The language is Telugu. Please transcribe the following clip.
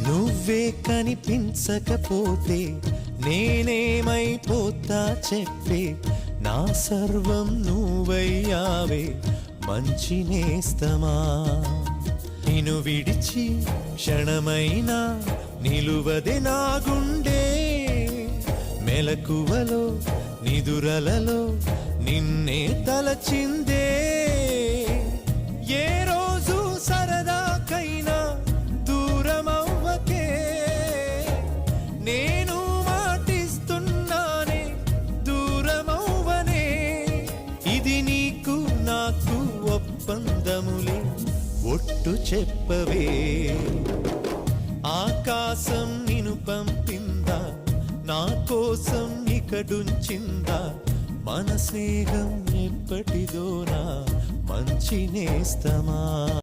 నువ్వే కనిపించకపోతే నేనేమైపోతా చెప్పే, నా సర్వం నువ్వయ్యావే మంచి నేస్తమా. నిన్ను విడిచి క్షణమైనా నిలువదే నా గుండె, మెలకువలో నిదురలలో నిన్నే తలచిందే. ఏ రోజు సరదాకైనా దూరమవ్వకే, నేను మాటిస్తున్నానే దూరమవ్వనే. ఇది నీకు నాకు ఒప్పందములే, ఒట్టు చెప్పవే. ఆకాశం నిన్ను పంపిందా, నా కోసం ఇకడుంచిందా. మన స్నేహం ఎప్పటిదోనా మంచి నేస్తమా.